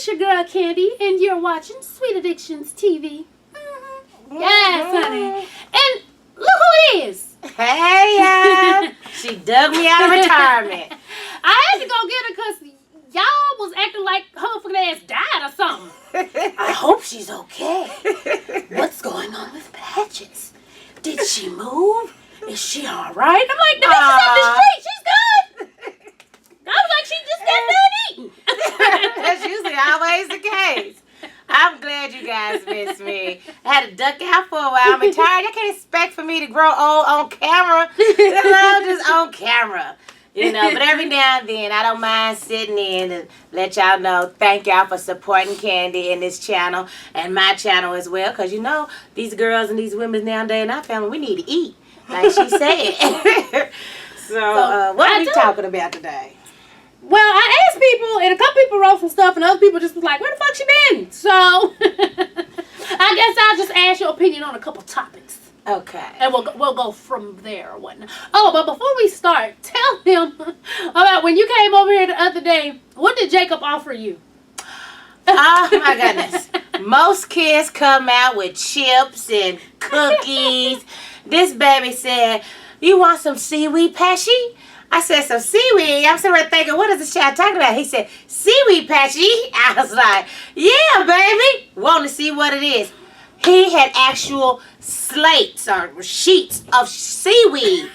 your girl Candy, and you're watching Sweet Addictions TV. Yes, honey. And look who it is. Hey, she dug me out of retirement. I had to go get her because y'all was acting like her fucking ass died or something. I hope she's okay. What's going on with Patches? Did she move? Is she all right? I'm like, the bitch is up the street. She's good. I was like, she just got done eating. That's usually always the case. I'm glad you guys missed me. I had to duck out for a while. I'm retired. You can't expect for me to grow old on camera. Just on camera. You know, but every now and then I don't mind sitting in and let y'all know. Thank y'all for supporting Candy in this channel and my channel as well. Because, you know, these girls and these women nowadays in our family, we need to eat, like she said. So what are we talking about today? Well, I asked people, and a couple people wrote some stuff, and other people just was like, where the fuck she been? So, I guess I'll just ask your opinion on a couple topics. Okay. And we'll go from there or whatnot. Oh, but before we start, tell him about when you came over here the other day, what did Jacob offer you? Oh, my goodness. Most kids come out with chips and cookies. This baby said, you want some seaweed patchy? I said, some seaweed? I'm sitting there thinking, what is this child talking about? He said, seaweed patchy? I was like, yeah, baby. Want to see what it is. He had actual slates or sheets of seaweed.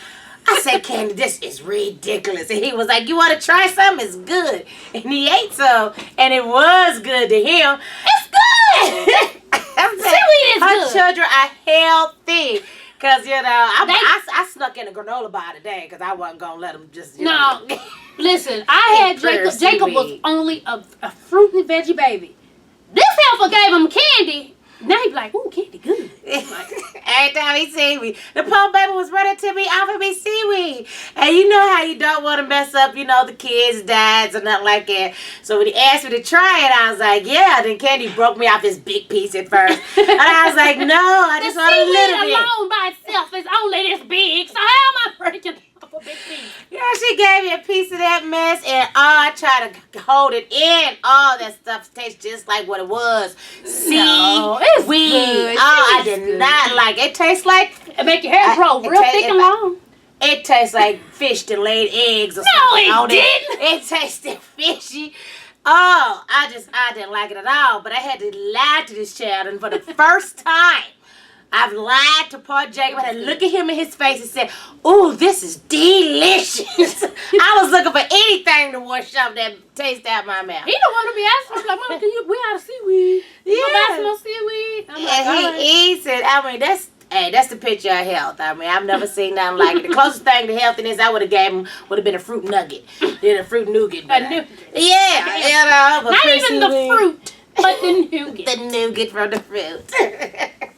I said, Candy, this is ridiculous. And he was like, you want to try some? It's good. And he ate some, and it was good to him. It's good. Seaweed is good. Her children are healthy. Because, you know, I snuck in a granola bar today because I wasn't going to let them just, you know. Listen, I had Jacob. Jacob was only a fruit and veggie baby. This helper gave him candy. Now he be like, ooh, candy good. Every time he see me, the poor baby was running to me, offering me seaweed. And you know how you don't want to mess up, you know, the kids' dads or nothing like that. So when he asked me to try it, I was like, yeah. Then Candy broke me off this big piece at first. And I was like, no, I just want a little bit. The seaweed alone by itself is only this big. So how am I breaking off a big piece? Yeah, she gave me a piece of that mess, and I tried to hold it in. All that stuff tastes just like what it was. It's weed. I did not like it. It tastes like it make your hair grow real thick and long. It tastes like fish that laid eggs or something. No, it didn't. It tasted fishy. Oh, I didn't like it at all. But I had to lie to this child, and for the first time, I've lied to poor Jacob. I had to look at him in his face and said, ooh, this is delicious. I was looking for anything to wash up that taste out my mouth. He don't want to be asking me, like, Mama, we out of seaweed. You buy some more seaweed? I'm like, and he eats it. I mean, that's the picture of health. I mean, I've never seen nothing like it. The closest thing to healthiness I would have gave him would have been a fruit nugget. Then a fruit nougat. A nougat. Yeah, you know. Not even the fruit, but the nougat. The nougat from the fruit.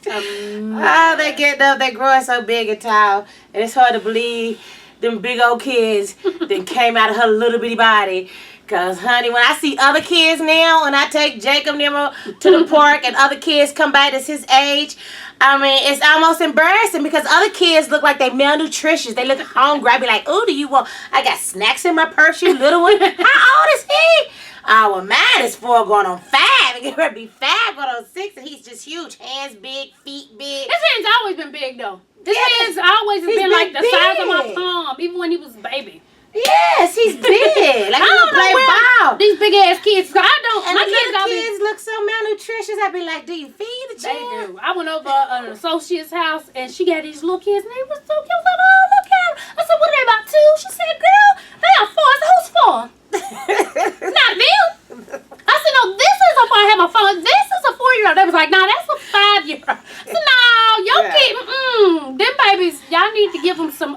They get up, they growing so big and tall, and it's hard to believe them big old kids that came out of her little bitty body. Cause honey, when I see other kids now, when I take Jacob to the park and other kids come by that's his age, I mean, it's almost embarrassing because other kids look like they malnutritious. They look hungry. I be like, oh, do you want? I got snacks in my purse, you little one. How old is he? Oh, well, mine is 4 going on 5. And get ready to be 5 going on 6, and he's just huge. Hands big, feet big. His hands always been big, though. His hands always has been like the size of my palm, even when he was a baby. Yes, he's big. Like, I don't play ball. These big ass kids. I don't. And my kids look so malnutritious. I be like, do you feed the child? They do. I went over an associate's house and she got these little kids and they was so cute. I was like, oh, look at them. I said, what are they, about 2? She said, girl, they are 4. I said, who's 4? Not them. I said, no, this is a 4. I had my phone. This is a 4-year-old. They was like, no, that's a 5-year-old. I said, no, your kid, them babies, y'all need to give them some,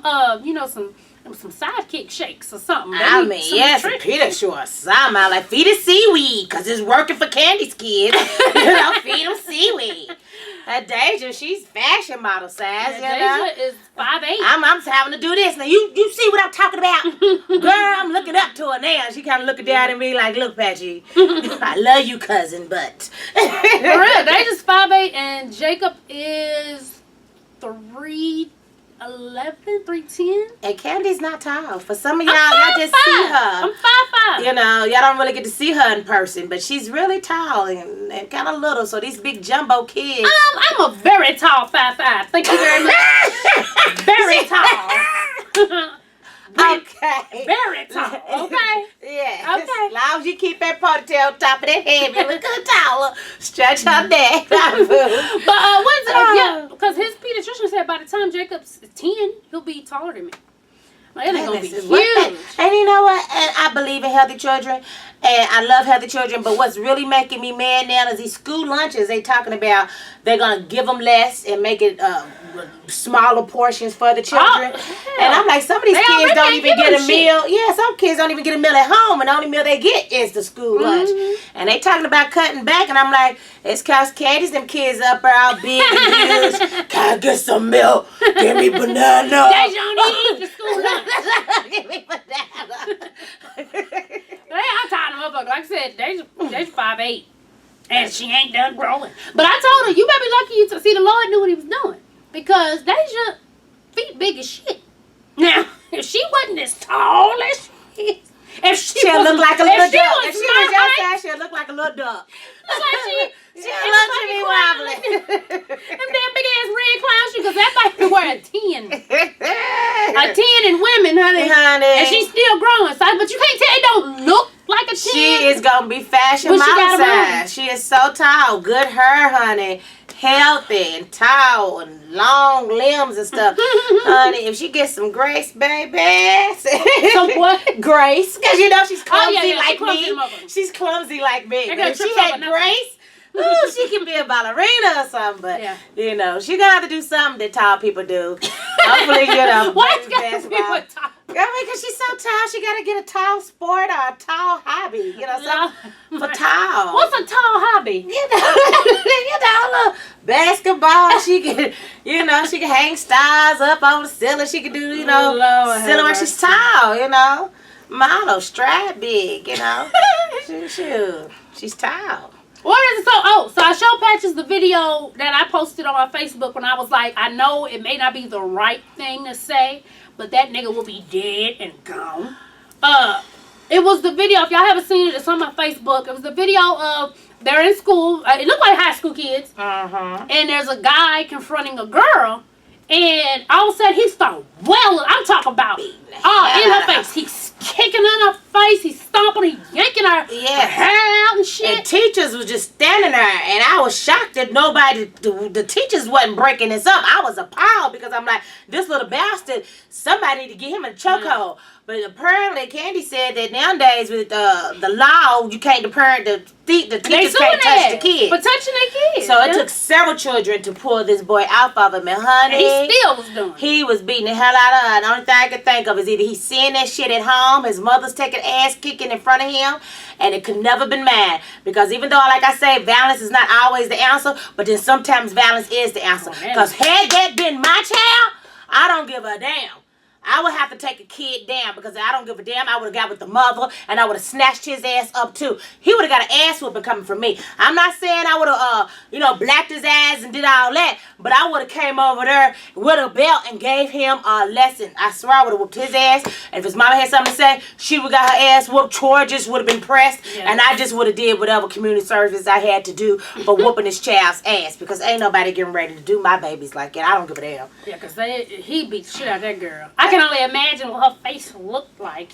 some sidekick shakes or something. I mean, yes, Peter sure some. I like feed it seaweed because it's working for Candy's kids. Feed them seaweed. Deja, she's fashion model size. Deja is 5'8". I'm having to do this now. You see what I'm talking about, girl? I'm looking up to her now. She kind of looking down at me like, look, Patchy, I love you, cousin, but for real, Deja's 5'8", and Jacob is 3'11", 3'10". And Candy's not tall. For some of y'all just see her. I'm 5'5". You know, y'all don't really get to see her in person, but she's really tall and kind of little. So these big jumbo kids. I'm a very tall 5'5". Thank you very much. Very tall. Okay. Very tall. Okay. Yeah. Okay. As long as you keep that ponytail on top of that head, you look good taller. Stretch her neck. But what's yeah? Because his pediatrician said by the time Jacob's 10, he'll be taller than me. Like, it ain't gonna be huge. And you know what? And I believe in healthy children, and I love healthy children. But what's really making me mad now is these school lunches. They talking about they're gonna give them less and make it smaller portions for the children. And I'm like, some of these kids don't even get a meal. Yeah, some kids don't even get a meal at home, and the only meal they get is the school lunch. And they talking about cutting back, and I'm like, it's cause Candy's them kids up there all big and huge. Can I get some milk? Give me banana. They don't eat the school lunch. Give me banana. I'm tired of motherfuckers. Like I said, Deja 5'8", and she ain't done growing. But I told her, you better be lucky to see the Lord knew what he was doing, because Deja feet big as shit. Now, if she wasn't as tall as she is, if she'll look like a little duck. If she was your size, she'll look like a little duck. Look like she'll look to be wobbling. Them damn big ass red clown shoes, because that might be wearing a 10. A 10 in women, honey. And she's still growing, so, but you can't tell it don't look like a 10. She is going to be fashion model size. She is so tall. Good hair, honey. Healthy and tall and long limbs and stuff. Honey, if she gets some grace, baby. Some what? Grace. Because you know she's clumsy like me. She's clumsy like me. But if she had had grace, ooh, she can be a ballerina or something. But, you know, she going to have to do something that tall people do. Hopefully, you know, what's got to be with tall? Yeah, because she's so tall, she got to get a tall sport or a tall hobby. You know, something for tall. What's a tall hobby? You know, basketball. She can, you know, she can hang stars up on the ceiling. She can do, you know, ceiling where she's tall, you know. Model, strap big, you know. She's tall. What is it? So I showed Patches the video that I posted on my Facebook when I was like, I know it may not be the right thing to say, but that nigga will be dead and gone. It was the video, if y'all haven't seen it, it's on my Facebook. It was the video of, they're in school, it looked like high school kids, and there's a guy confronting a girl, and all of a sudden he started wailing. I'm talking about, in her face. He's kicking in her face, he's stomping, he's yanking her hair out and shit. And teachers was just standing there, and I was shocked that nobody, the teachers wasn't breaking this up. I was appalled, because I'm like, this little bastard, somebody need to get him in a chokehold. But apparently, Candy said that nowadays with the law, you can't the teachers can't touch the kids. For touching their kids. So it took several children to pull this boy off of him. And honey, and he still was doing it. He was beating the hell out of her. And the only thing I could think of is either he's seeing that shit at home, his mother's taking ass kicking in front of him, and it could never been mad. Because even though, like I say, violence is not always the answer, but then sometimes violence is the answer. Because had that been my child, I don't give a damn. I would have to take a kid down, because I don't give a damn. I would have got with the mother, and I would have snatched his ass up too. He would have got an ass whooping coming from me. I'm not saying I would have, blacked his ass and did all that, but I would have came over there with a belt and gave him a lesson. I swear I would have whooped his ass, and if his mama had something to say, she would have got her ass whooped. Charges would have been pressed, and I just would have did whatever community service I had to do for whooping this child's ass, because ain't nobody getting ready to do my babies like that. I don't give a damn. Yeah, because he beat the shit out of that girl. I can only imagine what her face looked like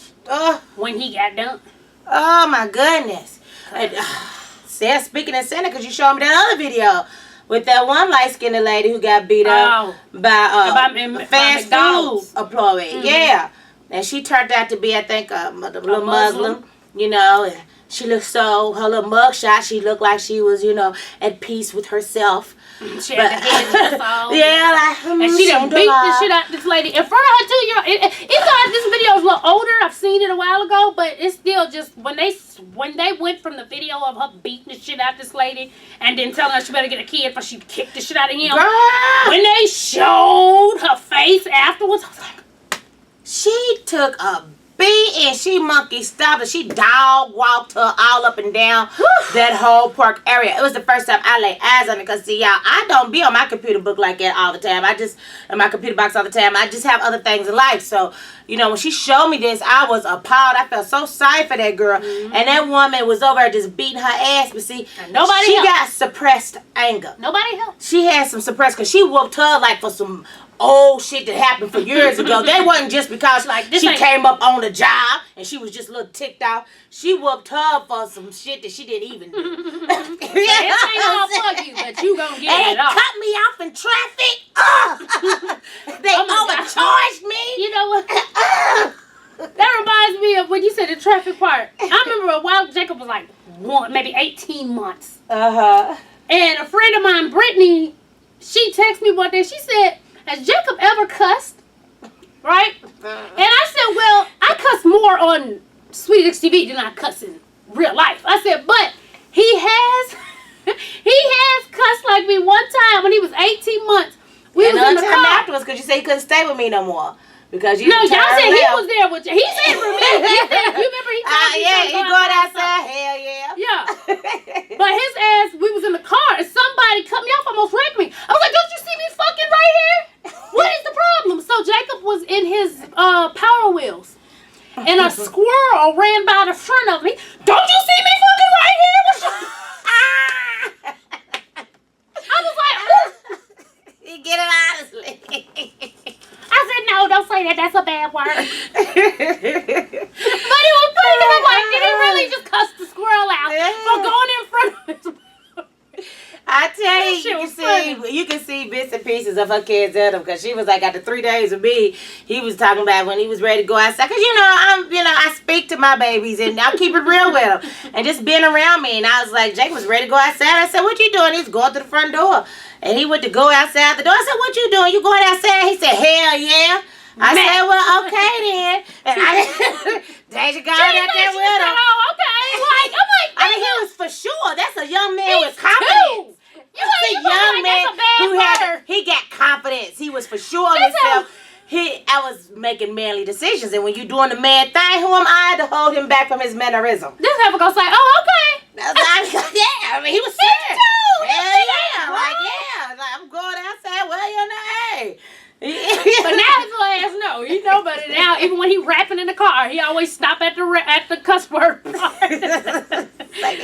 when he got done. Oh my goodness. Speaking of Santa, because you showed me that other video with that one light-skinned lady who got beat up by fast food employee. Yeah. And she turned out to be, I think, a little Muslim, and she looked her little mugshot, she looked like she was, at peace with herself. She had the head all. And she done beat the shit out of this lady in front of her 2-year-old. Even though this video is a little older, I've seen it a while ago, but it's still just when they went from the video of her beating the shit out of this lady and then telling her she better get a kid before she kicked the shit out of him. Girl. When they showed her face afterwards, I was like, she took a speeding. She monkey stopped her. She dog walked her all up and down that whole park area. It was the first time I laid eyes on it. Because, see, y'all, I don't be on my computer book like that all the time. In my computer box all the time. I just have other things in life. So, you know, when she showed me this, I was appalled. I felt so sorry for that girl. And that woman was over there just beating her ass. But see, she got suppressed anger. Nobody helped. She had some suppressed, because she whooped her like for some old shit that happened for years ago. That wasn't just because she came up on the job and she was just a little ticked off. She whooped her for some shit that she didn't even do. It ain't all for you, but you gonna get it off. They cut me off in traffic. They overcharged me. You know what? That reminds me of when you said the traffic part. I remember a while Jacob was like maybe 18 months. And a friend of mine, Brittany, she texted me one day. She said, has Jacob ever cussed? Right? And I said, well, I cuss more on Sweet XTV than I cuss in real life. I said, but he has cussed like me one time when he was 18 months. We was in the car afterwards, because you said he couldn't stay with me no more. Because you y'all said he was there with you. He said for me. He said, you remember he told me he going outside. Hell yeah. Yeah. But his ass, we was in the car and somebody cut me off, almost wrecked me. I was like, don't you see me fucking right here? What is the problem? So Jacob was in his Power Wheels. And a squirrel ran by the front of me. Don't you see me fucking right here? I was like, you get it honestly. I said, no, don't say that. That's a bad word. But it was funny because I'm like, did he really just cuss the squirrel out for going in front of his... I tell you, you can see bits and pieces of her kids in them, because she was like, after 3 days with me, he was talking about when he was ready to go outside. Because I speak to my babies and I keep it real with them, and just being around me. And I was like, Jake was ready to go outside. I said, what you doing? He's going to the front door, and he went to go outside the door. I said, what you doing? You going outside? He said, hell yeah. I said, well, okay then. And Deja got out there with him. Oh, okay. I mean, he was for sure. That's a young man with confidence. That's a young man he got confidence. He was for sure of himself. I was making manly decisions, and when you doing the man thing, who am I to hold him back from his mannerism? This never gonna say, oh, okay. I mean, he was serious. Hell yeah. Like, I'm going outside. Well, you know, but now his little ass know. He know better now. Even when he rapping in the car, he always stop at the cuss word part. Like,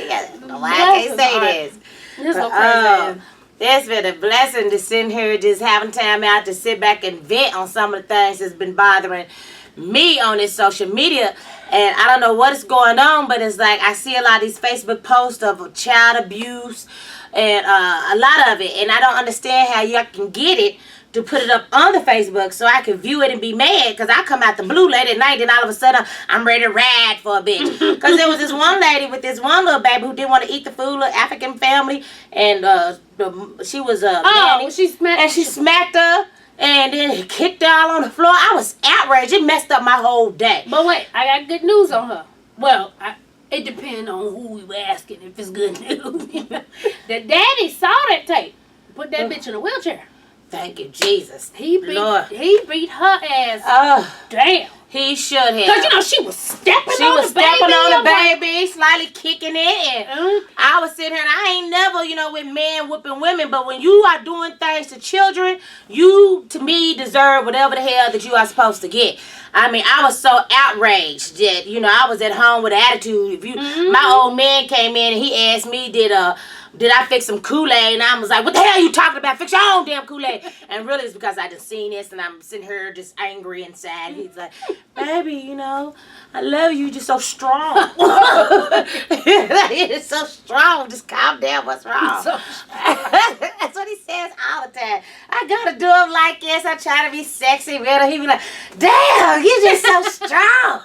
why I can't say this? This so crazy. It's been a blessing to sit here just having time out to sit back and vent on some of the things that's been bothering me on this social media. And I don't know what is going on, but it's like I see a lot of these Facebook posts of child abuse and a lot of it. And I don't understand how y'all can get it to put it up on the Facebook so I can view it and be mad, because I come out the blue late at night and all of a sudden I'm ready to ride for a bitch. Because there was this one lady with this one little baby who didn't want to eat the food, little African family, and she was she smacked her and then kicked her all on the floor. I was outraged. It messed up my whole day. But wait, I got good news on her. Well, it depends on who we were asking if it's good news. The daddy saw that tape, put that bitch in a wheelchair. Thank you, Jesus. He beat her ass. Damn. He should have. Because, she was stepping on the baby, slightly kicking it. And I was sitting here, and I ain't never, with men whooping women. But when you are doing things to children, you, to me, deserve whatever the hell that you are supposed to get. I mean, I was so outraged that, I was at home with an attitude. My old man came in and he asked me, did I fix some Kool-Aid? And I was like, what the hell are you talking about? Fix your own damn Kool-Aid. And really it's because I just seen this and I'm sitting here just angry inside. He's like, baby, I love you. You're just so strong. You're so strong. Just calm down. What's wrong? That's what he says all the time. I gotta do him like this. I try to be sexy with him. He be like, damn, you're just so strong.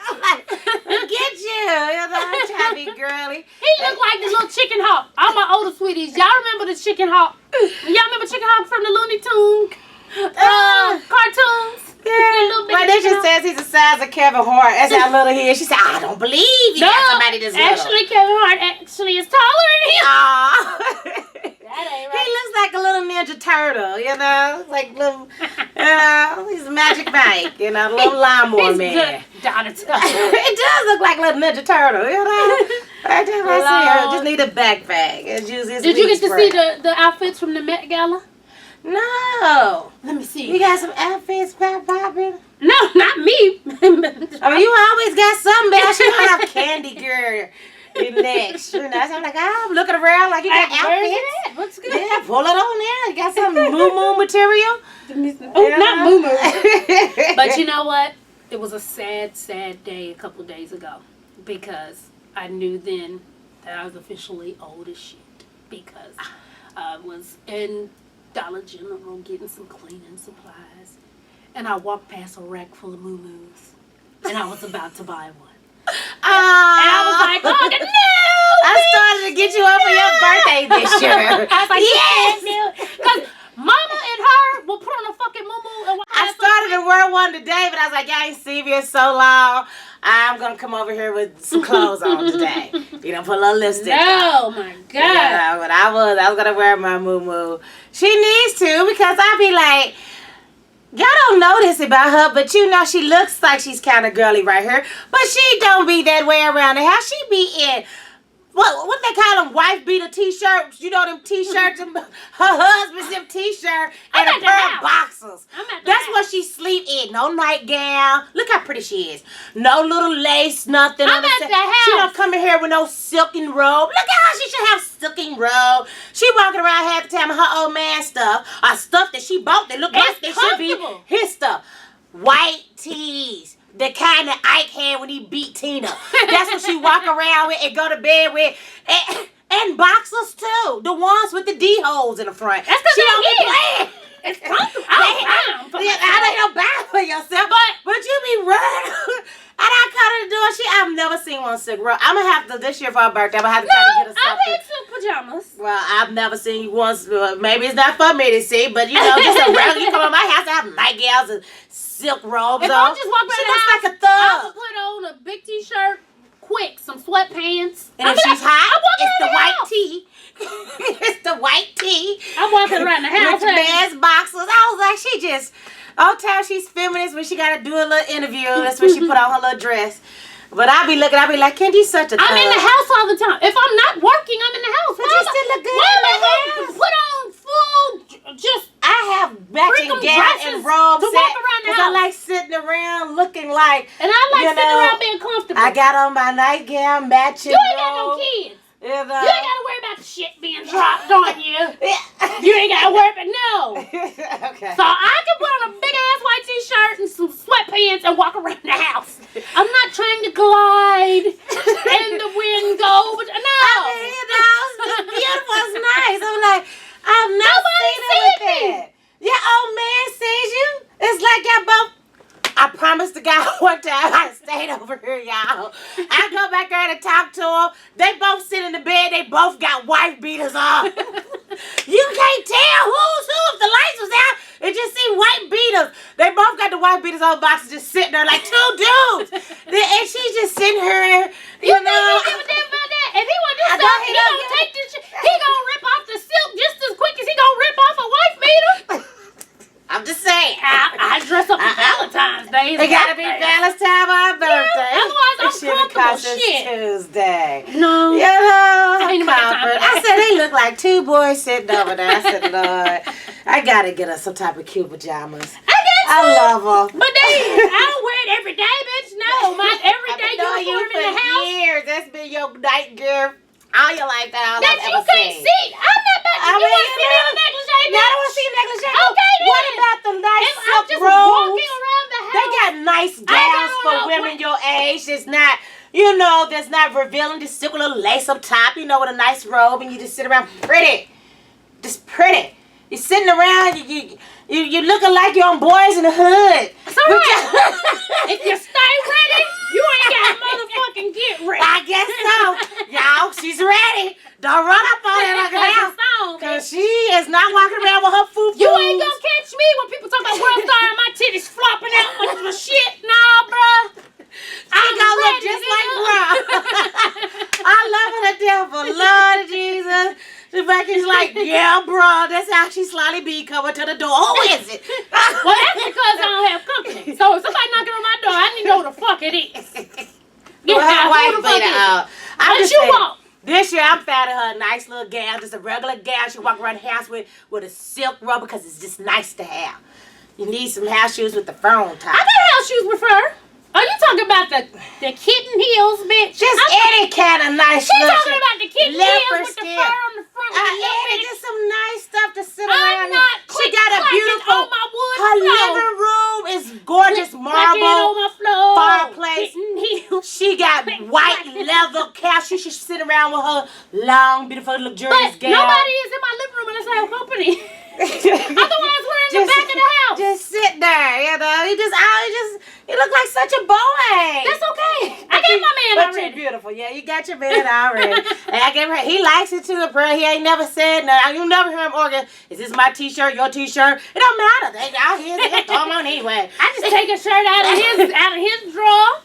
I'm like, look at you. I'm trying to be girly. He looked like the little chicken hawk. All my older sweeties. Y'all remember the chicken hawk? Y'all remember chicken hawk from the Looney Tunes cartoons? Yeah. My teacher says he's the size of Kevin Hart. That's how little he is. She said, I don't believe you got somebody this little. Actually, Kevin Hart is taller than him. Aww. That ain't right. He looks like a little Ninja Turtle, you know? It's like little, he's Magic Mike, you know, little lawnmower man. Donatello. It does look like little Ninja Turtle, you know? I just need a backpack. Did you get to see the outfits from the Met Gala? No. Let me see. You got some outfits popping? No, not me. Oh, you always got something else. You don't have Candy Girl next. You know, so I'm like, I'm looking around like you got outfits. What's good? Yeah, pull it on there. You got some moo material. Oh, not moo. But you know what? It was a sad, sad day a couple days ago because I knew then that I was officially old as shit because I was in Dollar General getting some cleaning supplies. And I walked past a rack full of moo-moos. And I was about to buy one. And I was like, oh, no! I started to get you up for your birthday this year. I was like, yes! Because Mama and her will put on a fucking moo-moo. And I started to wear one today, but I was like, y'all ain't seen me in so long. I'm going to come over here with some clothes on today. You know, put a little lipstick on. Oh, my God. Yeah, but I was going to wear my moo-moo. She needs to because I be like, y'all don't know this about her, but you know she looks like she's kind of girly right here. But she don't be that way around the house. She be in, what they call them, wife beater t-shirts. You know them t-shirts, her husband's them t-shirt and a pair of boxers. That's what she sleep in. No nightgown. Look how pretty she is. No little lace, nothing. I'm at the house. She don't come in here with no silken robe. Look at how she should have silken robe. She walking around half the time with her old man stuff or stuff that she bought that look like they should be his stuff. White tees. The kind that Ike had when he beat Tina. That's what she walk around with and go to bed with. And boxers too. The ones with the D holes in the front. That's because she don't be playing. It's comfortable. I don't buy for yourself. But you be running. And I cut her the door. I've never seen one sick robe. I'm going to have to, this year for her birthday, I'm going to have to try to get her something. I need some pajamas. Well, I've never seen you once. Maybe it's not for me to see, but you know, just around. You come to my house, I have nightgowns and silk robes on. If I just walk around she the looks house, like a thug. I would put on a big t-shirt, quick, some sweatpants. And if she's hot, it's the white tee. It's the white tee. I'm walking around the house. With man's boxers. I was like, she just, all time she's feminist when she got to do a little interview. That's when she put on her little dress. But I be like, Kendy's such a thug. I'm in the house all the time. If I'm not working, I'm in the house. But you still look good in the house. Put on full, just I have matching gowns and robes to walk around the house. I like sitting around looking like, and I like sitting around being comfortable. I got on my nightgown, matching. You ain't got no kids. You ain't got to worry about the shit being dropped on you. You ain't got to worry about Okay. So I can put on a big ass white t-shirt and some sweatpants and walk around the house. I'm not trying to glide and the wind go. But no. I mean, it's beautiful. It's nice. I'm like, I've never seen it like that. Your old man sees you. It's like y'all both. I promised the guy one time I stayed over here, y'all. I go back there to talk to him. They both sit in the bed. They both got wife beaters on. You can't tell who's who if the lights was out. It just see white beaters. They both got the white beaters on boxes just sitting there like two dudes. And she's just sitting here, you know. Think he give a damn about that? If he want to do something, he gonna take this shit. He gonna rip off the silk just as quick as he gonna rip off a wife beater. I'm just saying. I dress up for Valentine's Day. It gotta be Valentine's or birthday. Yeah, otherwise I'm comfortable. Shit. Tuesday. No. You know, ain't nobody got time for that. I said they look like two boys sitting over there. I said, Lord, I gotta get us some type of cute pajamas. I love them. But I don't wear it every day, bitch. No, my everyday uniform in the house. Years. That's been your night gear all your life that you can't see. I'm not about to. You want to see me in a negligee? No, I don't want to see a negligee. Okay, then. What about the nice I'm silk just robes? walking around the house. They got nice gowns for women your age. It's not, you know, that's not revealing. Just stick a little lace up top, you know, with a nice robe, and you just sit around pretty. Just pretty. You're sitting around, you looking like you're on Boys in the Hood. It's all right. If you stay ready, you ain't got to motherfucking get ready. I guess so. Y'all, she's ready. Don't run up on her like that. Because she is not walking around with her foo-foo. You ain't going to catch me when people talk about world star and my titties flopping out with the shit. Nah, bruh. She gonna look just like bruh. I love her to death, but Lord Jesus. The back is like, yeah, bro, that's actually Slimy B coming to the door. Who is it? Well, that's because I don't have company. So if somebody knocking on my door, I need to know who the fuck it is. Yeah, Well, her wife who the fuck beat is her out. I'm What just you saying, want? this year I'm finding her a nice little gown, just a regular gown. She walk around the house with a silk rubber because it's just nice to have. You need some house shoes with the fur on top. I got house shoes with fur. Are you talking about the kitten heels, bitch? Just any kind of nice. She's talking about the kitten heels with the skin. fur on the front. Just some nice stuff to sit I'm around. not She got a beautiful. on my wood Her floor. living room is gorgeous On marble my floor. fireplace. Kitten heels. She got white leather couch. She should sit around with her long, beautiful, luxurious But gown. nobody is in my living room unless I have company. Otherwise, we're in the back of the house. Just sit there, you know. You look like such a boy. That's okay. I gave my man But already. you're beautiful. Yeah, you got your man already. And I gave her. He likes it too, bro. He ain't never said nothing. You never hear him arguing. Is this my T-shirt? Your T-shirt? It don't matter. They out here. They throw them on anyway. I just take a shirt out of his drawer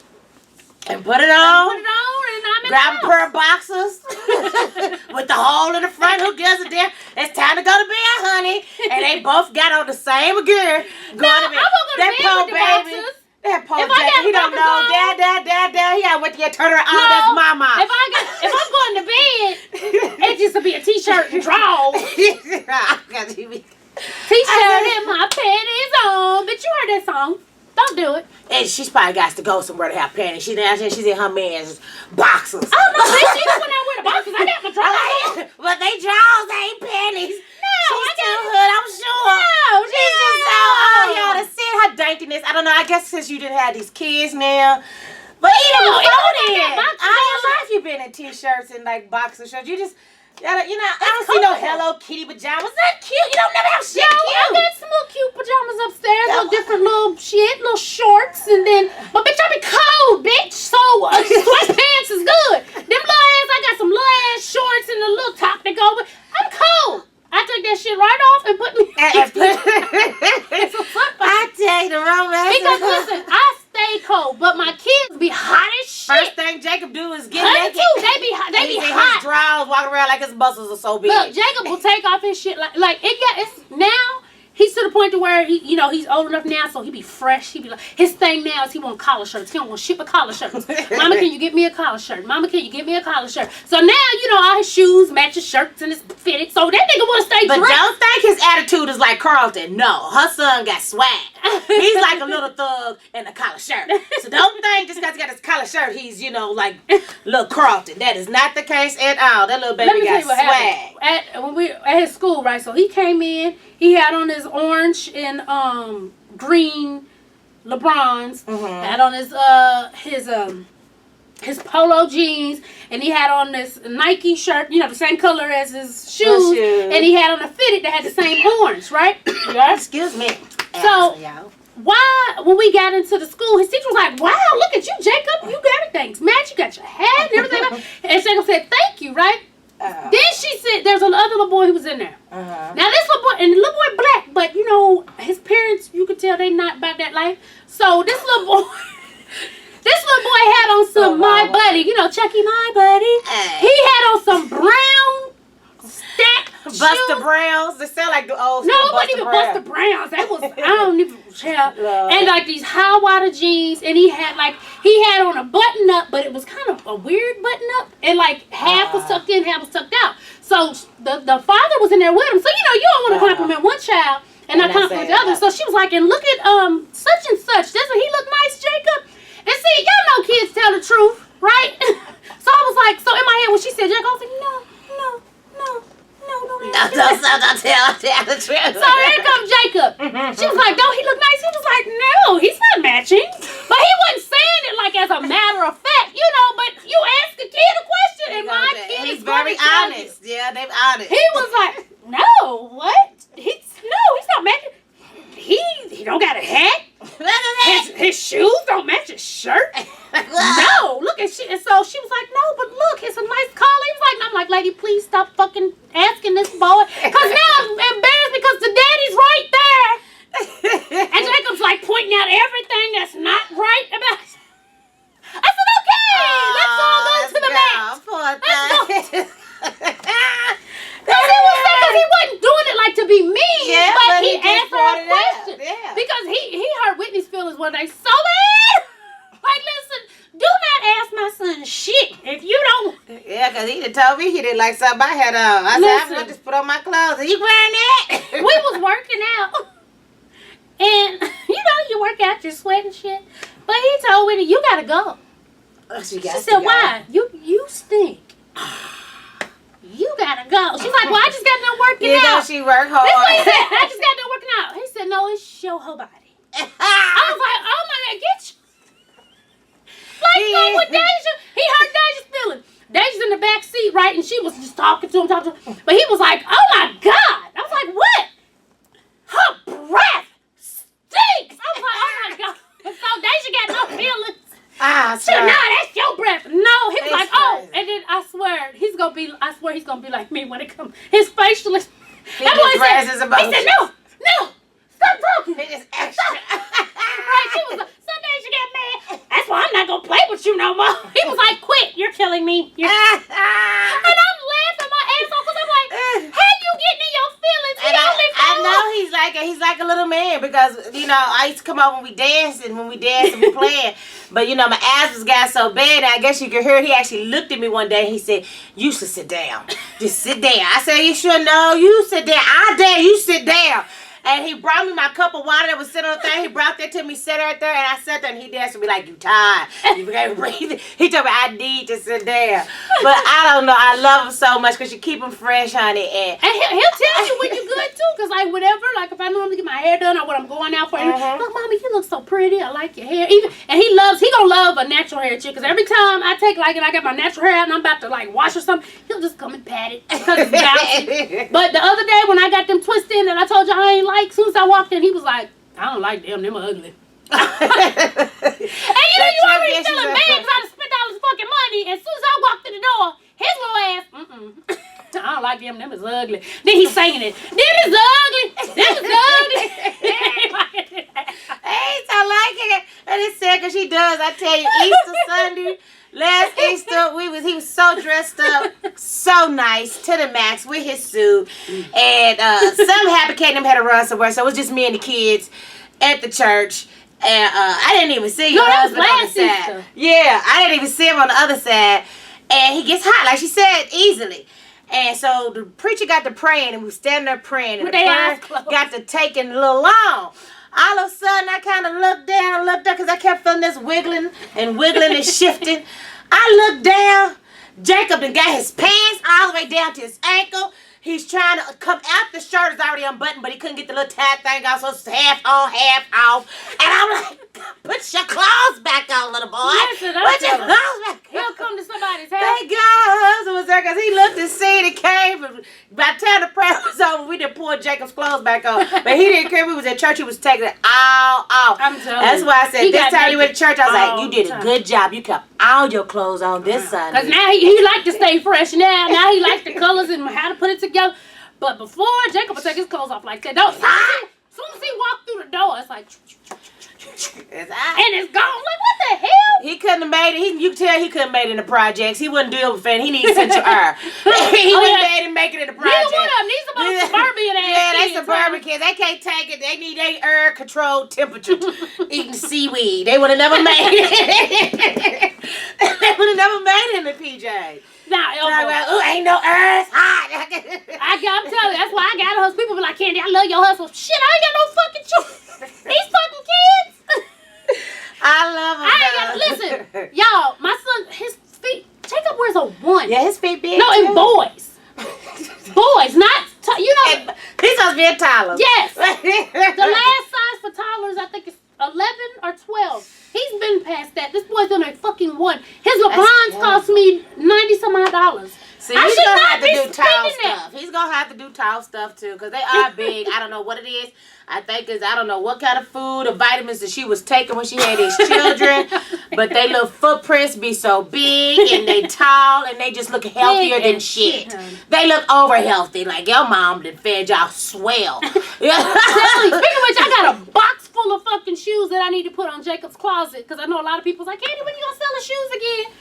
And put it on. and I'm in Grab a the house. pair of boxers with the hole in the front. Who gives a damn? It's time to go to bed, honey. And they both got on the same gear. No, I won't go to bed with the boxers. That poor If I Jack, got he don't boxers know. on- Dad. He got went to get turn around. No, Oh, that's mama. If I'm going to bed, it just to be a t-shirt and drawers. T-shirt and my panties on. But you heard that song. Don't do it. And she's probably got to go somewhere to have panties. She's in her man's boxers. Oh no, bitch, she just went out with the boxers. I got my drawers on. But they drawers, they ain't panties. She's still hood, I'm sure. No, She's just so, oh, y'all, to see her daintiness. I don't know, I guess since you didn't have these kids now. But even No, before even then, when I got boxers all your on. life you've been in t-shirts and like boxer shorts. You just, I don't It's see no comfortable. Hello Kitty pajamas. That's cute. You don't never have shit Yo, I cute. got some little cute pajamas upstairs, little different little shit, little shorts, and then, but bitch, I be cold, bitch. So sweatpants is good. Them little ass, I got some little ass shorts and a little top that go with. I'm cold. I took that shit right off and put me. I tell you the romance. Because listen, I stay cold, but my kids be hot as shit. First thing Jacob do is get Honey naked. too, they be He's in hot. his drawers, walking around like his muscles are so big. Look, Jacob will take off his shit like it's now. He's to the point to where he's old enough now, so he be fresh. He be like, his thing now is he want collar shirts. He don't want shit but collar shirts. Mama, can you get me a collar shirt? Mama, can you get me a collar shirt? So now all his shoes match his shirts and it's fitted. So that nigga want to stay But dressed. don't think his attitude is like Carlton. No, her son got swag. He's like a little thug in a collar shirt. So don't think just because he got his collar shirt, he's like little Carlton. That is not the case at all. That little Let baby me tell got you what swag. happened. When we at his school, right? So he came in. He had on his orange and green LeBrons. Had on his polo jeans, and he had on this Nike shirt. The same color as his shoes. And he had on a fitted that had the same horns, right? Excuse me. So why, when we got into the school, his teacher was like, "Wow, look at you, Jacob. You got everything. Match. You got your hat and everything." And Jacob said, "Thank you," right? Then she said, there's another little boy who was in there. Now this little boy, and the little boy black, but his parents, you could tell they not about that life. So this little boy, had on some My Buddy, Chucky My Buddy. He had on some brown stack Buster shoes. Browns. They sound like the old No, school it wasn't even Buster Browns. That was, I don't even tell. Lord. And like these high water jeans, and he had on a button up, but it was kind of a weird button up, and like half was tucked in, half was tucked out. So the father was in there with him. So you don't want to compliment one child and not compliment the other. So she was like, and look at such and such. Doesn't he look nice, Jacob? And see, y'all know kids tell the truth, right? So I was like, so in my head when she said Jacob, I was like, no. Don't tell the truth. So here comes Jacob. She was like, don't he look nice? He was like, no, he's not matching. But he wasn't saying it like as a matter of fact, but you ask a kid a question and my kid He's is very gonna tell you. honest. Yeah, they're honest. He was like, no, what? He's not matching. He don't got a hat. His shoes don't match his shirt. No, look at she. And so she was like, no, but look, it's a nice collar. He was like, and I'm like, lady, please stop fucking asking this boy. Because now I'm embarrassed because the daddy's right there. And Jacob's like pointing out everything that's not right about it. I said, okay, let's all go to the match. Poor Let's go. thing. That's Yeah, because he done told me he didn't like something I had on. I said, I'm going to just put on my clothes. Are you wearing that? We was working out. And, you work out, you're sweating shit. But he told me, you got to go. She said, why? You stink. You got to go. She's like, well, I just got done working out. She worked hard. That's what he said. I just got done working out. He said, no, it's show her body. I was like, oh my God, get you. Like, with Deja, he hurt Deja's feelings. Deja's in the back seat, right? And she was just talking to him. But he was like, oh my God. I was like, what? Her breath stinks. I was like, oh my God. So Deja got no feelings. She said, nah, that's your breath. No, he was like, oh. And then I swear he's going to be like me when it comes. His facial expression. He said, no, stop talking. It is extra. Right, she was like, some days you get mad. That's why I'm not going to play with you no more. He was like, quit, you're killing me. And I'm laughing my ass off because I'm like, how you getting in your feelings? I know he's like a little man because, I used to come out when we dance and we playing. But, my asthma's got so bad, and I guess you could hear it. He actually looked at me one day and he said, you should sit down. Just sit down. I said, you sure? No, you sit down. I dare you sit down. And he brought me my cup of water that was sitting on there. He brought that to me, sat right there, and I sat there, and he danced to me like, you tired. You can't breathe. He told me, I need to sit down. But I don't know. I love him so much because you keep him fresh, honey. And he'll tell you when you're good, too. Because, like, whatever, like, if I normally get my hair done or what I'm going out for, like, Mommy, you look so pretty. I like your hair. And he gonna love a natural hair chick. Because every time I take, like, and I got my natural hair out and I'm about to, like, wash or something, he'll just come and pat it because it's bouncy. But the other day when I got them twists in that I told you I ain't like, as soon as I walked in, he was like, I don't like them ugly. And you already feeling bad because I spent all this fucking money. And as soon as I walked in the door, his little ass, I don't like them is ugly. Then he's singing it. Them is ugly. I like it. And it's sad because she does. I tell you, Easter Sunday, last Easter, he was so dressed up, so nice, to the max, with his suit. And something happened, Kate and him had to run somewhere, so it was just me and the kids at the church. And I didn't even see your husband on the side. Easter. Yeah, I didn't even see him on the other side. And he gets hot, like she said, easily. And so the preacher got to praying, and we were standing there praying, and the prayer got to taking a little long. All of a sudden, I kind of looked down, because I kept feeling this wiggling and shifting. I looked down. Jacob done got his pants all the way down to his ankle. He's trying to come out. The shirt is already unbuttoned, but he couldn't get the little tag thing off, so it's half on, half off. And I'm like, put your clothes back on, little boy. Listen, put your clothes back on. He'll come to somebody's house. Thank God her husband was there because he looked and seen it came. But by the time the prayer was over, we done pulled Jacob's clothes back on. But he didn't care. We was at church. He was taking it all off. I'm telling That's you. why I said this time you went to church, I was like, you did a good job. You kept all your clothes on this Sunday. Because now he like to stay fresh. Now he likes the colors and how to put it together. But before, Jacob would take his clothes off like that. As soon as he walked through the door, it's like... And it's gone. Like, what the hell? He couldn't have made it. You can tell he couldn't have made it in the projects. He wouldn't do it with fan. He needs central air. He wouldn't have made it make it in the projects. Neither one of them. These are both suburban ass Yeah, they kids, suburban kids. They can't take it. They need their air controlled temperature. Eating seaweed. They would have never made it. They would have never made it in the PJ. Nah, ain't no earth hot. I'm telling you, that's why I got a husband. People be like, Candy, I love your husband. Shit, I ain't got no fucking choice. These fucking kids. I love them. Listen, y'all, my son, his feet, Jacob wears a 1. Yeah, his feet big. No, and boys. Boys, not, he's supposed to be a toddler. Yes. The last size for toddlers, I think, is 11 or 12. He's been past that. This boy's in a fucking 1. His LeBrons cost me $90-some. See, he's going to have to do tall stuff. He's going to have to do tall stuff, too, because they are big. I don't know what it is. I think I don't know what kind of food or vitamins that she was taking when she had these children, but they little footprints be so big, and they tall, and they just look healthier than shit. They look over healthy, like your mom done fed y'all swell. Speaking of which, I got a box full of fucking shoes that I need to put on Jacob's closet, because I know a lot of people's like, Candy, when you gonna sell the shoes again?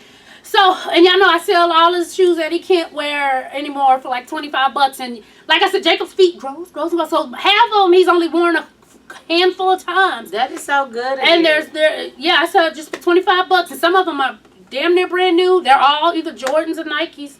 So, and y'all know I sell all his shoes that he can't wear anymore for like $25. And like I said, Jacob's feet grows. So half of them he's only worn a handful of times. That is so good. And I sell just for $25. And some of them are damn near brand new. They're all either Jordans or Nikes.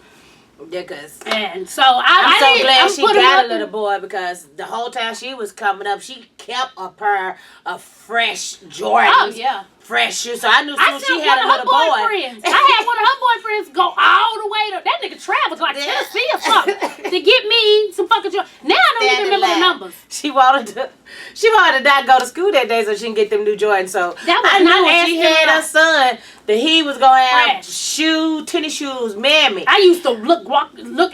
Yeah, cause And so I'm so glad I'm she putting got up a little boy because the whole time she was coming up, she kept a pair of fresh Jordans. Oh yeah. Fresh shoes. So I knew soon I she seen had one a of her little boy. boyfriends. I had one of her boyfriends go all the way to that nigga travels like Tennessee or something to get me some fucking Jordans. Now I don't even remember the numbers. She wanted to not go to school that day so she can get them new Jordans. So That was I not knew when she had her son that he was gonna have tennis shoes, mammy. I used to look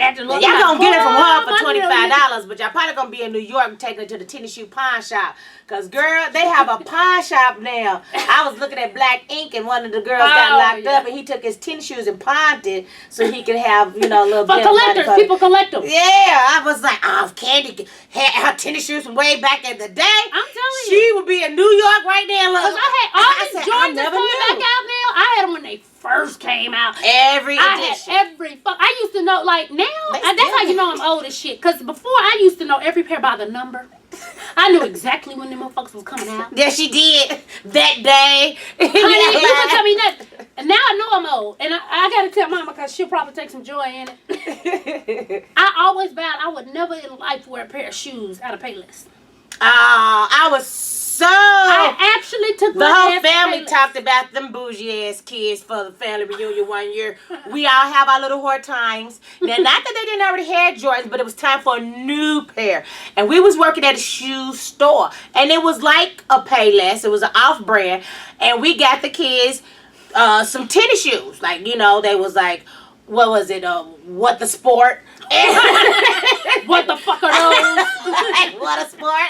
at the look. Y'all gonna get it from her for $25, $25, but y'all probably gonna be in New York and taking it to the tennis shoe pawn shop. Cause girl, they have a pawn shop now. I was looking at Black Ink and one of the girls got locked up and he took his tennis shoes and pawned it so he could have, a little for bit collectors. of money. People collect them. Yeah, I was like, oh, Candy had her tennis shoes from way back in the day. I'm telling She would be in New York right there. Look. Cause I had all these Jordans that's coming back out now. I had them when they first came out. Every edition. I had every fuck. I used to know, like now, that's how you know I'm old as shit. Cause before I used to know every pair by the number. I knew exactly when them motherfuckers was coming out. Yeah, she did. That day. Honey, you can tell me nothing. And now I know I'm old. And I gotta tell mama because she'll probably take some joy in it. I always vowed I would never in life wear a pair of shoes out of Payless. I was so... I actually took the whole family Payless. talked about them bougie ass kids for the family reunion one year. We all have our little hard times. Now, not that they didn't already have Jordans, but it was time for a new pair. And we was working at a shoe store. And it was like a Payless. It was an off-brand. And we got the kids some tennis shoes. Like, they was like, what was it? What the Sport? What the fuck are those? What a sport.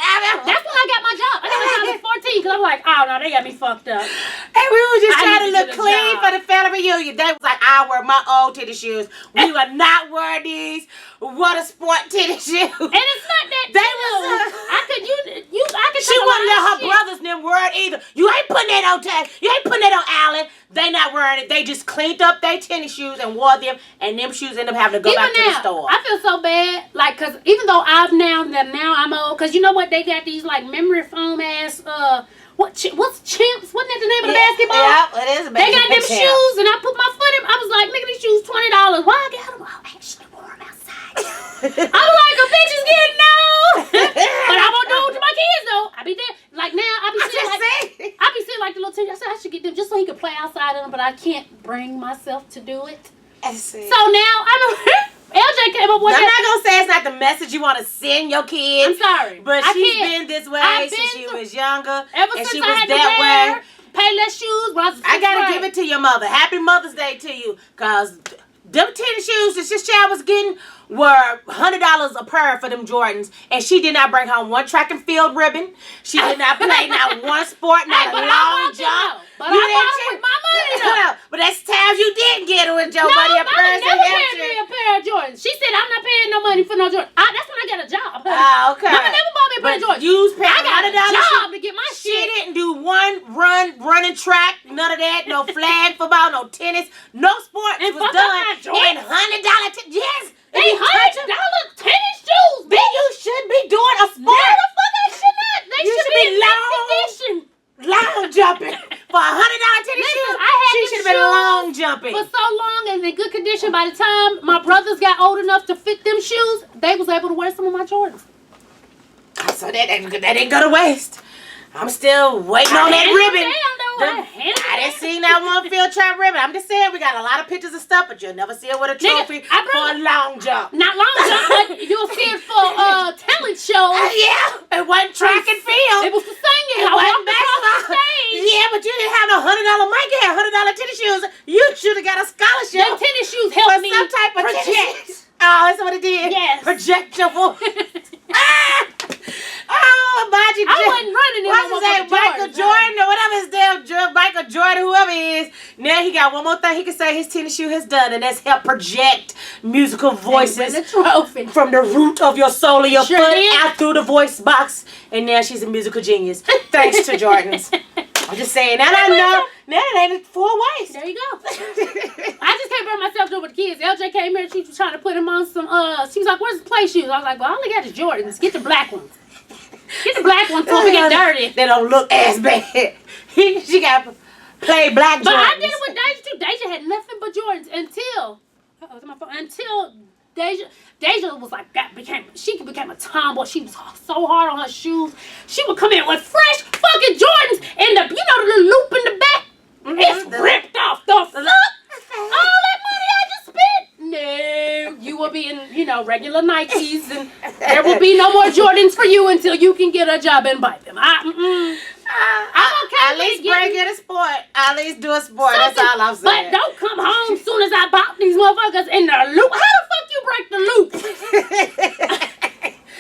That's when I got my job. I got my job at 14 because I'm like, oh no, they got me fucked up. And we were just trying to look clean job. for the family reunion. They was like, I wear my old tennis shoes. We will not wear these. What a sport tennis shoes. And it's not that They I could she wouldn't let her brothers and them wear it either. You ain't putting that on Ted. You ain't putting that on Allen. They not wearing it. They just cleaned up their tennis shoes and wore them, and them shoes end up having to go back to the store. I feel so bad, like, cause even though now I'm old, cause you know what, they got these like memory foam ass what's Champs? Wasn't that the name of the basketball? Yeah, it is a basketball. They got them shoes, and I put my foot in. I was like, nigga, these shoes $20. Why I got them? Oh, actually wore them outside. I was like, a bitch is getting old. But I won't do it to my kids though. I be there. Like now, I be seeing like the little team. I said I should get them just so he could play outside of them, but I can't bring myself to do it. So now LJ came up with I'm not gonna say it's not the message you want to send your kids. I'm sorry, but she's been this way since she was younger, ever and since she I was had to that wear way. Payless shoes. When I gotta give it to your mother. Happy Mother's Day to you, cause them tennis shoes that this child was getting were $100 a pair for them Jordans, and she did not bring home one track and field ribbon. She did not play not one sport, not a long jump. But I bought it with my money though. But that's times you didn't get it with your money. No, Mama never paid me a pair of Jordans. She said I'm not paying no money for no Jordans. That's when I got a job. Oh, okay. Mama never bought me a pair of Jordans. I got a job to get my shit. She didn't do one running track, none of that, no flag football, no tennis, no sports. It was done in $100. Yes. $800 tennis shoes. Then you should be doing a sport. No, the fuck I should not. They should be in condition. Long jumping for $100 tennis shoes. She should have been long jumping for so long and in good condition. By the time my brothers got old enough to fit them shoes, they was able to wear some of my Jordans. So that didn't go to waste. I'm still waiting on that ribbon. I didn't see that one field trip ribbon. I'm just saying we got a lot of pictures of stuff, but you'll never see it with a trophy for a long jump. Not long jump, but you'll see it for talent shows. Yeah, it wasn't track and field. It was the singing. It wasn't basketball. Yeah, but you didn't have no $100 mic. You had $100 tennis shoes. You should have got a scholarship. Them tennis shoes helped me some type of project. Oh, that's what it did. Yes. Project your voice. Oh, Magic. I wasn't running in what's his name? Michael Jordan or whatever his damn Michael Jordan, whoever he is. Now he got one more thing he can say his tennis shoe has done, and that's help project musical voices from the root of your sole of your foot out through the voice box. And now she's a musical genius. Thanks to Jordans. I'm just saying. Now I know. Now it ain't 4 ways. There you go. I just can't bring myself to it with the kids. LJ came here. She was trying to put him on some. She was like, "Where's the play shoes?" I was like, "Well, I only got the Jordans. Get the black ones. Get the black ones before we get dirty. They don't look as bad." She got play black Jordans. But I did it with Deja too. Deja had nothing but Jordans until Deja was like she became a tomboy. She was so hard on her shoes. She would come in with fresh fucking Jordans and the little loop in the back. It's ripped off the fuck. All that money I just spent. No, you will be in regular Nikes, and there will be no more Jordans for you until you can get a job and buy them. I'm okay. At least break it a sport. At least do a sport. That's all I'm saying. But don't come home soon as I bought these motherfuckers in the loop. How the fuck you break the loop?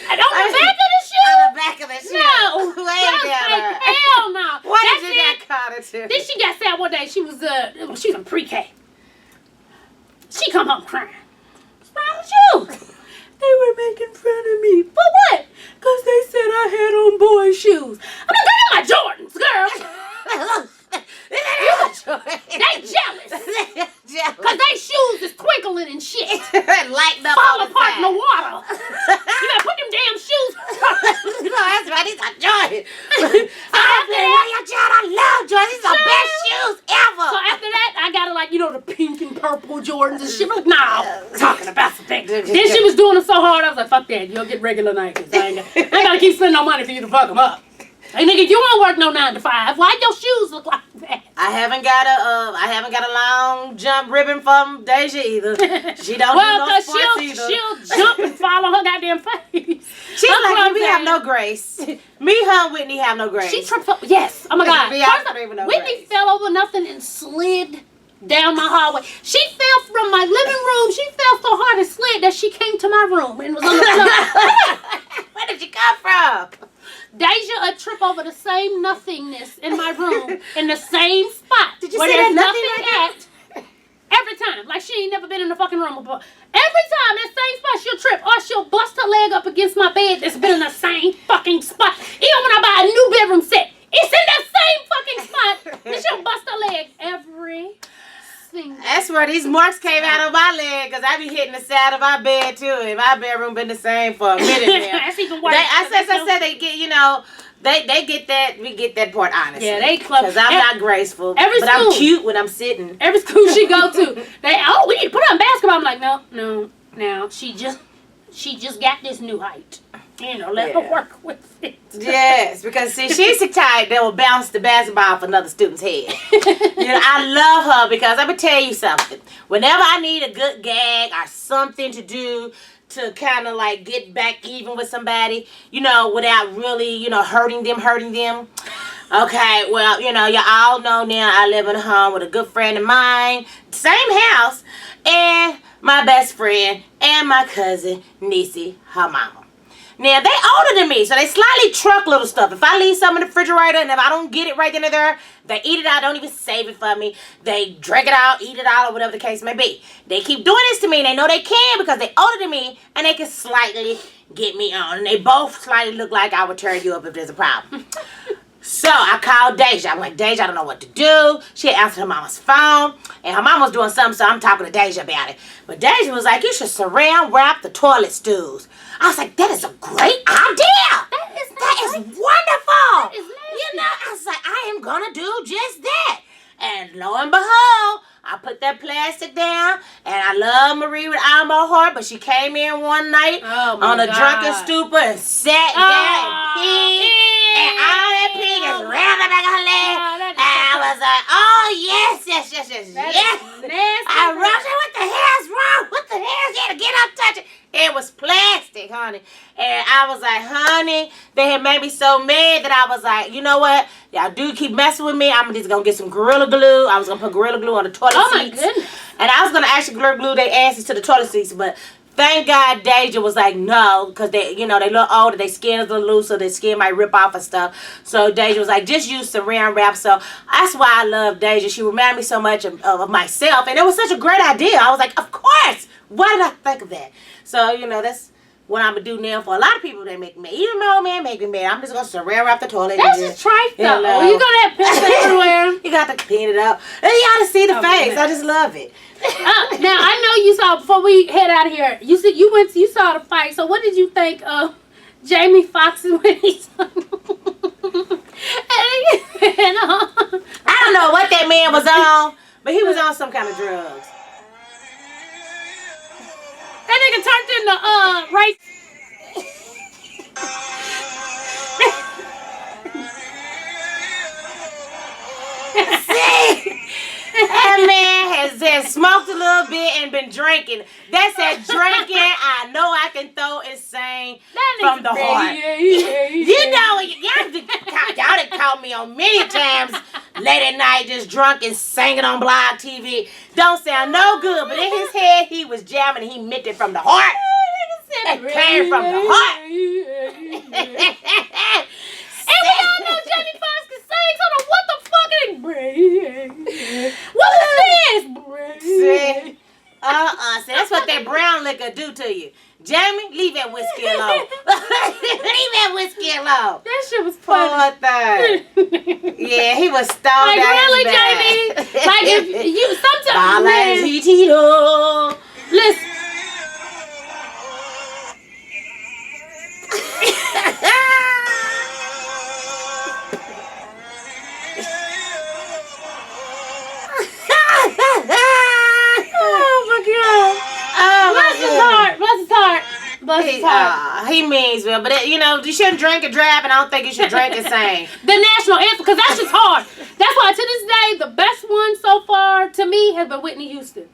On the back of the shoe? On the back of the shoe. No. Way down. Hell no. What did you get caught into? Then she got sad one day. She was in pre-K. She come home crying. What's wrong with you? They were making fun of me. For what? Because they said I had on boy shoes. I'm like, they're my Jordans, girl. They jealous. Because they shoes is twinkling and shit. Lighting up Fall all the apart time. in the water. You better put them damn shoes. That's right. These are Jordans. I love Jordans. These are the best shoes ever. So after that, I got her the pink and purple Jordans and shit. Like, nah, talking about some things. Then she was doing it so hard, I was like, fuck that. You'll get regular Nikes. I ain't gotta keep spending no money for you to fuck them up. Hey nigga, you won't work no 9 to 5. Why your shoes look like that? I haven't got a long jump ribbon from Deja either. She don't do no sports either. She'll jump and fall on her goddamn face. She's like, we have no grace. Me, her, and Whitney have no grace. She tripped up. Yes. Oh my God. Whitney grace. fell over nothing and slid down my hallway. She fell from my living room. She fell so hard and slid that she came to my room and was on the floor. Where did you come from? Deja a trip over the same nothingness in my room in the same spot. Did you where see there's that nothing at? Every time. Like she ain't never been in the fucking room before. Every time that same spot she'll trip or she'll bust her leg up against my bed that's been in the same fucking spot. Even when I buy a new bedroom set, it's in the same fucking spot. And she'll bust her leg every single That's where these marks came out of my leg because I be hitting the side of my bed too. And my bedroom been the same for a minute now. That's even worse. I said they get, they get that, we get that part honestly. Yeah, they close. Because I'm not graceful, every but school, I'm cute when I'm sitting. Every school she go to, we need to put her in basketball. I'm like, no. She just got this new height. Let her work with it. Yes, because see, she's the type that will bounce the basketball off another student's head. I love her because let me tell you something. Whenever I need a good gag or something to do to kind of like get back even with somebody, without really, hurting them. Okay, well, you all know now I live in a home with a good friend of mine, same house, and my best friend and my cousin, Niecy, her mama. Now, they older than me, so they slightly truck little stuff. If I leave some in the refrigerator and if I don't get it right then and there, they eat it out, don't even save it for me. They drink it out, eat it out, or whatever the case may be. They keep doing this to me, and they know they can because they're older than me, and they can slightly get me on. And they both slightly look like I would turn you up if there's a problem. So I called Deja. I'm like, Deja, I don't know what to do. She had answered her mama's phone, and her mama was doing something, so I'm talking to Deja about it. But Deja was like, you should saran wrap the toilet stools. I was like, that is a great idea. That is wonderful. That is nasty. I was like, I am going to do just that. And lo and behold, I put that plastic down, and I love Marie with all my heart, but she came in one night on a drunken stupor and sat down and peed, and all that pee is round the back of her leg. And I was like, oh, yes. I rushed her. What the hell's wrong? What the hell's here to get up, touch it? It was plastic, honey. And I was like, honey, they had made me so mad that I was like, you know what? Y'all do keep messing with me. I'm just going to get some Gorilla Glue. I was going to put Gorilla Glue on the toilet seats. Oh, my goodness. And I was going to actually Gorilla Glue their asses to the toilet seats, but thank God Deja was like, no, because they, they look older, their skin is a little loose, so their skin might rip off and stuff. So Deja was like, just use saran wrap. So that's why I love Deja. She reminded me so much of myself, and it was such a great idea. I was like, of course. Why did I think of that? So, that's what I'm going to do now for a lot of people that make me mad. Even my old man make me mad. I'm just going to saran wrap the toilet. That's just trite, though. You're going to have piss everywhere. You got to clean it up. And you got to see the face. I just love it. Now, I know you saw, before we head out of here, you said you saw the fight. So what did you think of Jamie Foxx when he saw and and, I don't know what that man was on, but he was on some kind of drugs. That nigga turned into right. See? That man has smoked a little bit and been drinking. That's that drinking I know I can throw and sing from the heart. You know, y'all done caught me on many times late at night just drunk and singing on Blog TV. Don't sound no good, but in his head he was jamming and he meant it from the heart. That came from the heart. And we all know Jamie Foxx can sing, so what the fuck is what was this? See? See, that's what that brown liquor do to you. Jamie, leave that whiskey alone. Leave that whiskey alone. That shit was funny. Poor thing. Yeah, he was stoned like, out really, his Jamie? bag. Like, if you sometimes, man, listen. Bless his heart. He means well, but you know, you shouldn't drink and drive, and I don't think you should drink and sing. The national anthem, because that's just hard. That's why to this day, the best one so far to me has been Whitney Houston.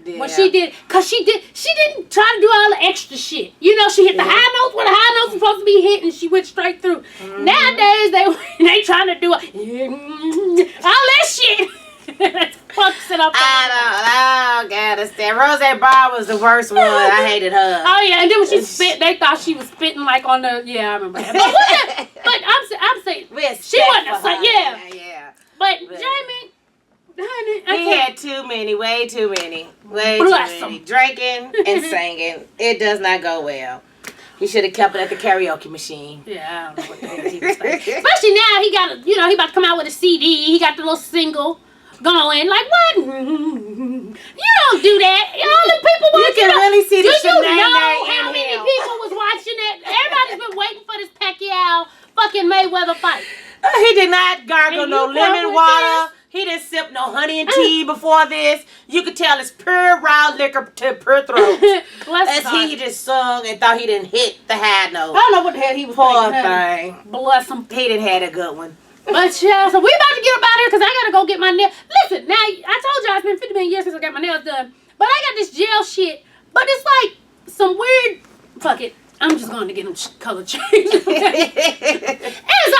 Yeah. When she didn't try to do all the extra shit. You know, she hit the high notes where the high notes were supposed to be hit, and she went straight through. Mm-hmm. Nowadays, they trying to do all that shit. Fucks it up. I don't understand. Rose Barr was the worst one. I hated her. Oh yeah, and then when she spit, they thought she was spitting like on the. Yeah, I remember that. But I'm saying she wasn't. Yeah. But Jamie, honey, he had way too many. Drinking and singing. It does not go well. He should have kept it at the karaoke machine. Yeah, I don't know what the hell he was thinking. Especially now, he about to come out with a CD. He got the little single going. Like, what? You don't do that. All the people watching. You can really see the Do you know how in many him. people was watching it? Everybody's been waiting for this Pacquiao fucking Mayweather fight. He did not gargle no lemon water. He didn't sip no honey and tea before this. You could tell it's pure raw liquor to per throat. As he just sung and thought he didn't hit the high note. I don't know what the hell he was Poor thinking. thing. Bless him. He didn't have a good one. But yeah, so we about to get up out of here because I gotta go get my nails. Listen, now I told y'all it's been 50 million years since I got my nails done. But I got this gel shit. But it's like some weird. Fuck it. I'm just going to get them color change. As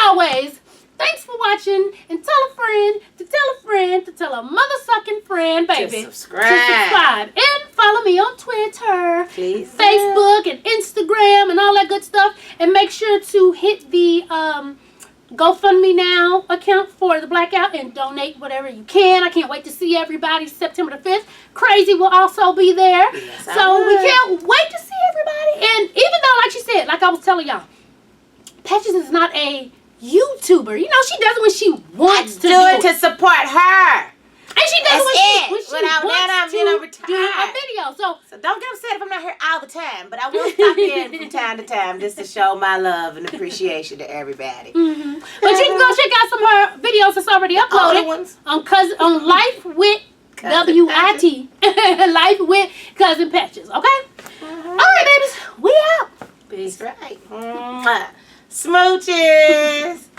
always, thanks for watching. And tell a friend to tell a friend to tell a mother-sucking friend, baby. To subscribe. And follow me on Twitter, please, Facebook, and Instagram, and all that good stuff. And make sure to hit the GoFundMe Now account for the blackout and donate whatever you can. I can't wait to see everybody September the 5th. Crazy will also be there. Yes, so we can't wait to see everybody. And even though, like she said, like I was telling y'all, Patches is not a YouTuber. You know, she does it when she wants to do it. To support her. And she does it when she wants to do a video. So don't get upset if I'm not here all the time. But I will stop in from time to time just to show my love and appreciation to everybody. Mm-hmm. But you can go check out some of her videos that's already uploaded on Life with WIT. Life with Cousin Patches. Okay? Mm-hmm. All right, babies. We out. Peace. Right. Smooches.